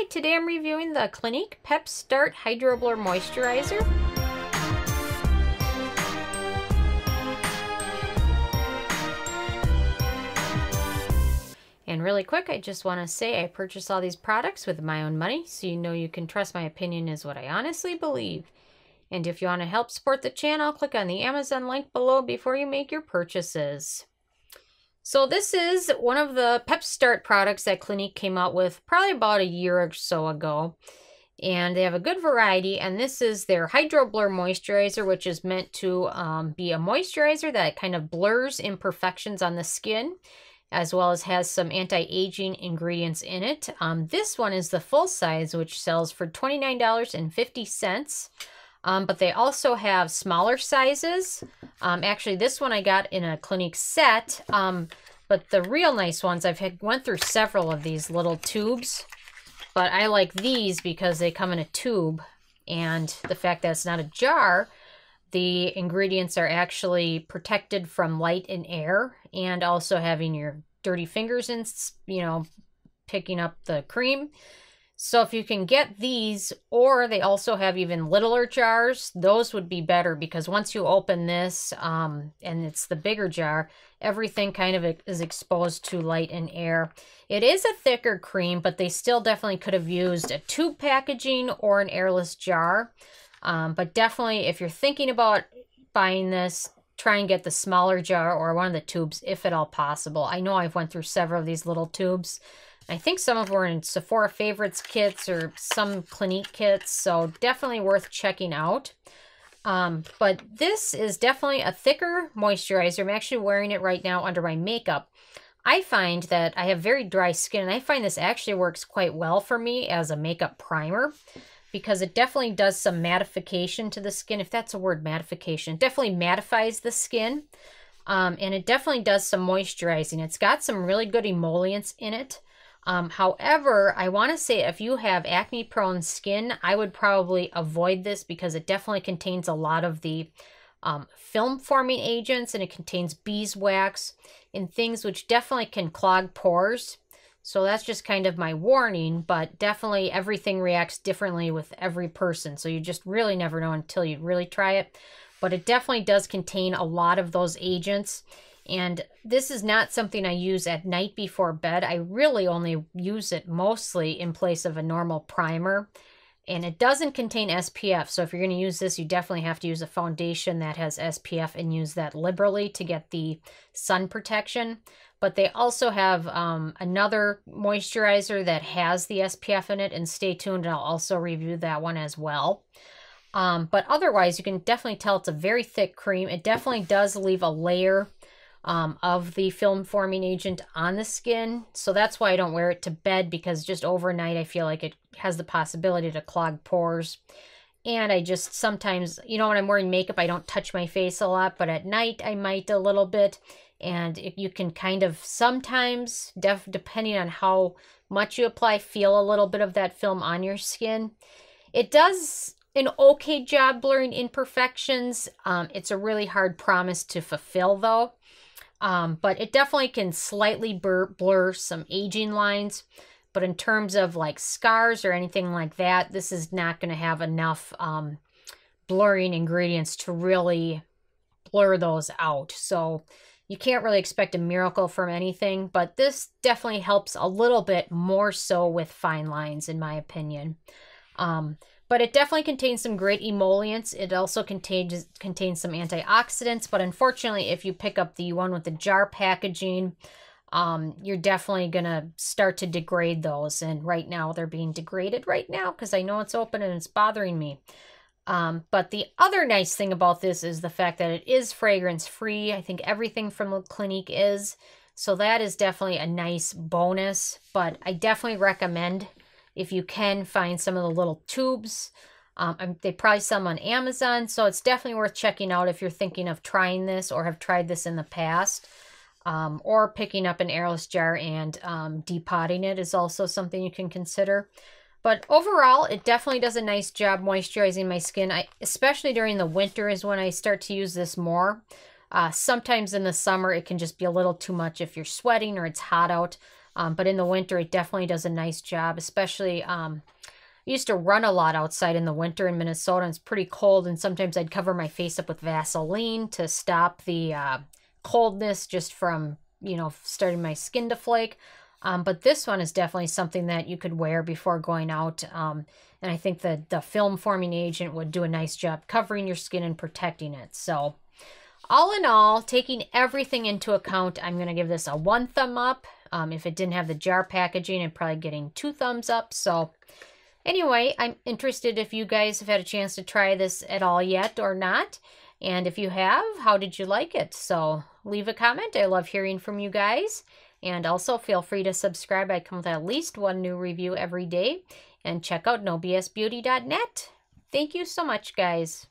Hi, today I'm reviewing the Clinique Pep-Start HydroBlur Moisturizer. And really quick, I just want to say I purchased all these products with my own money, so you know you can trust my opinion is what I honestly believe. And if you want to help support the channel, click on the Amazon link below before you make your purchases. So this is one of the Pep-Start products that Clinique came out with probably about a year or so ago. And they have a good variety, and this is their HydroBlur Moisturizer, which is meant to be a moisturizer that kind of blurs imperfections on the skin, as well as has some anti-aging ingredients in it. This one is the full size, which sells for $29.50. But they also have smaller sizes. Actually, this one I got in a Clinique set. But the real nice ones, went through several of these little tubes. But I like these because they come in a tube. And the fact that it's not a jar, the ingredients are actually protected from light and air. And also having your dirty fingers in, picking up the cream. So if you can get these, or they also have even littler jars, those would be better because once you open this, and it's the bigger jar, everything kind of is exposed to light and air. It is a thicker cream, but they still definitely could have used a tube packaging or an airless jar. But definitely, if you're thinking about buying this, try and get the smaller jar or one of the tubes, if at all possible. I know I've went through several of these little tubes. I think some of them were in Sephora Favorites kits or some Clinique kits, so definitely worth checking out. But this is definitely a thicker moisturizer. I'm actually wearing it right now under my makeup. I find that I have very dry skin, and I find this actually works quite well for me as a makeup primer because it definitely does some mattification to the skin, if that's a word, mattification. It definitely mattifies the skin, and it definitely does some moisturizing. It's got some really good emollients in it. However, I want to say if you have acne-prone skin, I would probably avoid this because it definitely contains a lot of the film-forming agents, and it contains beeswax and things which definitely can clog pores. So that's just kind of my warning, but definitely everything reacts differently with every person. So you just really never know until you really try it. But it definitely does contain a lot of those agents. And this is not something I use at night before bed. I really only use it mostly in place of a normal primer. And it doesn't contain SPF. So if you're going to use this, you definitely have to use a foundation that has SPF and use that liberally to get the sun protection. But they also have another moisturizer that has the SPF in it. And stay tuned, and I'll also review that one as well. But otherwise, you can definitely tell it's a very thick cream. It definitely does leave a layer of the film forming agent on the skin. So that's why I don't wear it to bed, because just overnight I feel like it has the possibility to clog pores. And I just sometimes, when I'm wearing makeup, I don't touch my face a lot, but at night I might a little bit. And you can kind of sometimes, depending on how much you apply, feel a little bit of that film on your skin. It does an okay job blurring imperfections. It's a really hard promise to fulfill though. But it definitely can slightly blur some aging lines. But in terms of like scars or anything like that, this is not going to have enough blurring ingredients to really blur those out. So you can't really expect a miracle from anything. But this definitely helps a little bit more so with fine lines, in my opinion. But it definitely contains some great emollients. It also contains some antioxidants. But unfortunately, if you pick up the one with the jar packaging, you're definitely going to start to degrade those. And right now, they're being degraded right now because I know it's open and it's bothering me. But the other nice thing about this is the fact that it is fragrance-free. I think everything from Clinique is. So that is definitely a nice bonus. But I definitely recommend, if you can, find some of the little tubes. They probably sell them on Amazon, so it's definitely worth checking out if you're thinking of trying this or have tried this in the past. Or picking up an airless jar and depotting it is also something you can consider. But overall, it definitely does a nice job moisturizing my skin. Especially during the winter is when I start to use this more. Sometimes in the summer, it can just be a little too much if you're sweating or it's hot out. But in the winter, it definitely does a nice job, especially I used to run a lot outside in the winter in Minnesota, and it's pretty cold, and sometimes I'd cover my face up with Vaseline to stop the coldness just from, you know, starting my skin to flake. But this one is definitely something that you could wear before going out. And I think the film forming agent would do a nice job covering your skin and protecting it. So all in all, taking everything into account, I'm going to give this a 1 thumb up. If it didn't have the jar packaging, I'm probably getting 2 thumbs up. So anyway, I'm interested if you guys have had a chance to try this at all yet or not. And if you have, how did you like it? So leave a comment. I love hearing from you guys. And also feel free to subscribe. I come with at least 1 new review every day. And check out nobsbeauty.net. Thank you so much, guys.